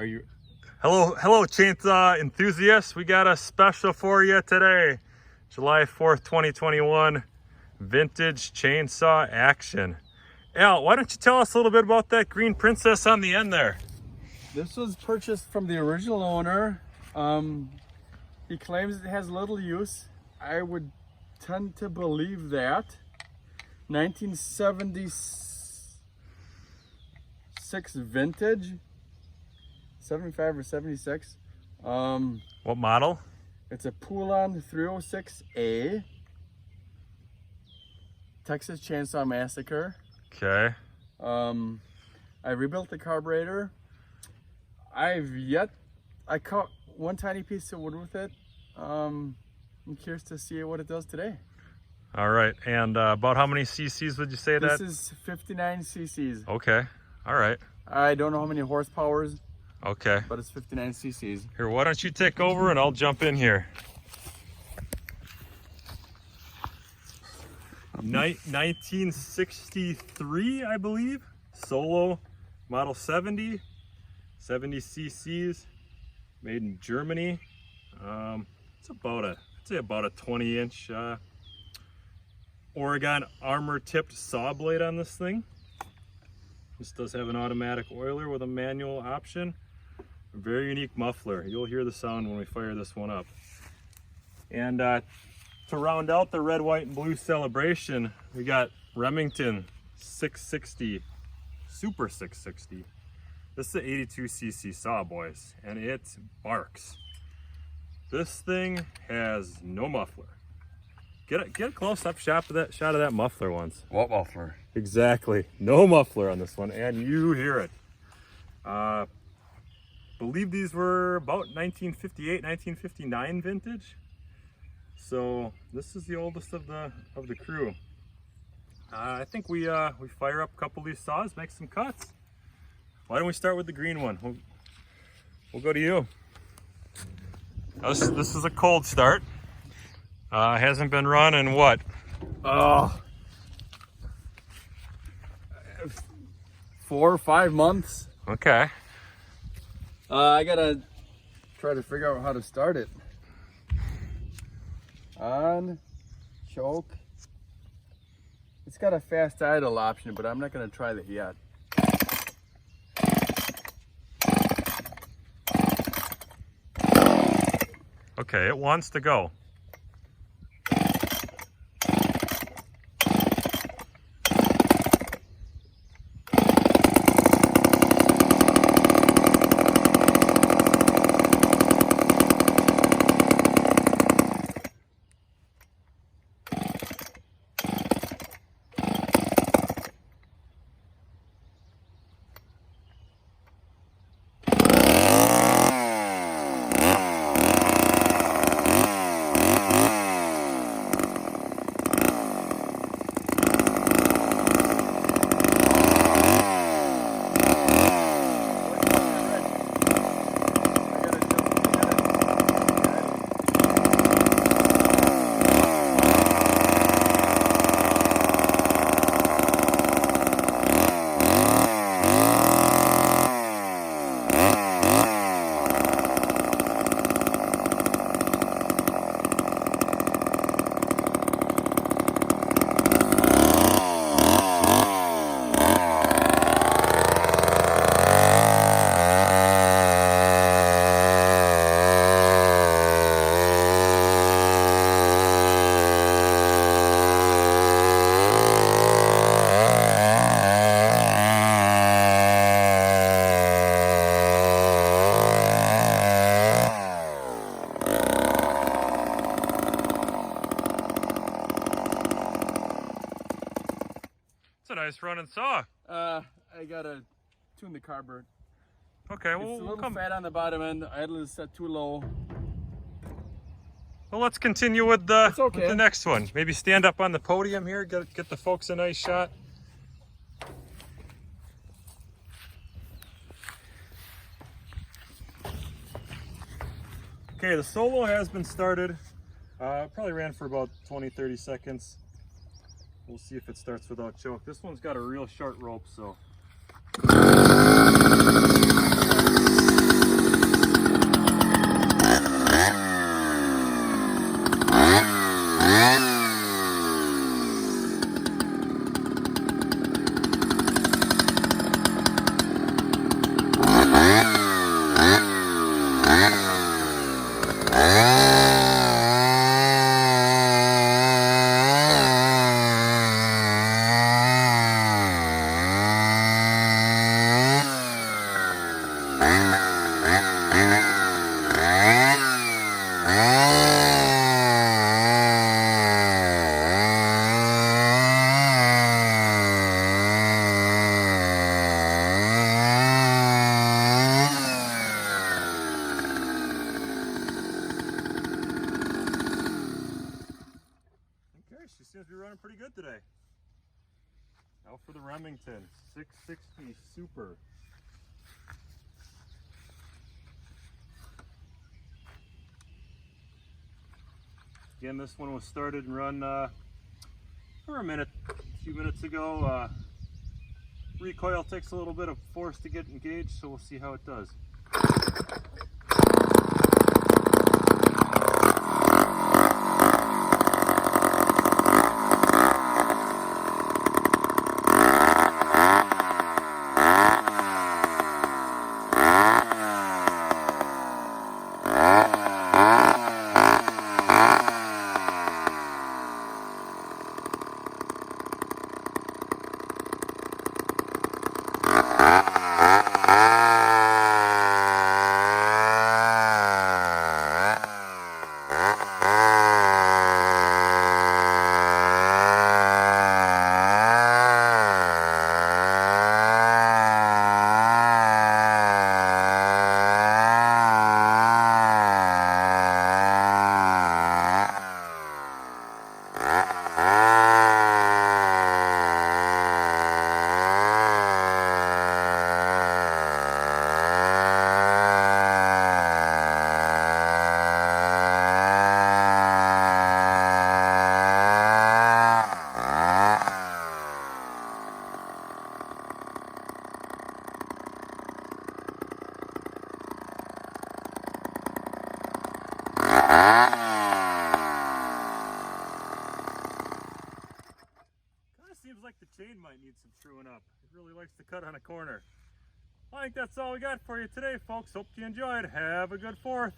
Are you? Hello, chainsaw enthusiasts. We got a special for you today. July 4th, 2021, vintage chainsaw action. Al, why don't you tell us a little bit about that green princess on the end there? This was purchased from the original owner. He claims it has little use. I would tend to believe that. 1976 vintage, 75 or 76. What model? It's a Poulan 306A. Texas Chainsaw Massacre. Okay. I rebuilt the carburetor. I caught one tiny piece of wood with it. I'm curious to see what it does today. All right, and about how many cc's would you say that? This is 59 cc's. Okay, all right. I don't know how many horsepowers. Okay. But it's 59 cc's. Here, why don't you take over and I'll jump in here. 1963, I believe. Solo, model 70 cc's, made in Germany. It's about a 20-inch Oregon armor-tipped saw blade on this thing. This does have an automatic oiler with a manual option. A very unique muffler. You'll hear the sound when we fire this one up. And to round out the red, white, and blue celebration, we got Remington 660, Super 660. This is an 82cc saw, boys, and it barks. This thing has no muffler. Get a close-up shot of that muffler once. What muffler? Exactly, no muffler on this one, and you hear it. Believe these were about 1958, 1959 vintage. So this is the oldest of the crew. I think we fire up a couple of these saws, make some cuts. Why don't we start with the green one? We'll go to you. This is a cold start. Hasn't been run in what? 4 or 5 months. Okay. I gotta try to figure out how to start it. On, choke. It's got a fast idle option, but I'm not gonna try that yet. Okay, it wants to go. It's a nice running saw. I gotta tune the carburetor. Okay, well, It's a little fat on the bottom end. The idle is set too low. Well, let's continue with the okay. with the next one. Maybe stand up on the podium here, get the folks a nice shot. Okay, the solo has been started. Probably ran for about 20-30 seconds. We'll see if it starts without choke. This one's got a real short rope, so good today. Now for the Remington 660 Super. Again, this one was started and run for a few minutes ago. Recoil takes a little bit of force to get engaged, so we'll see how it does. Seems like the chain might need some truing up. It really likes to cut on a corner. I think that's all we got for you today, folks. Hope you enjoyed. Have a good 4th.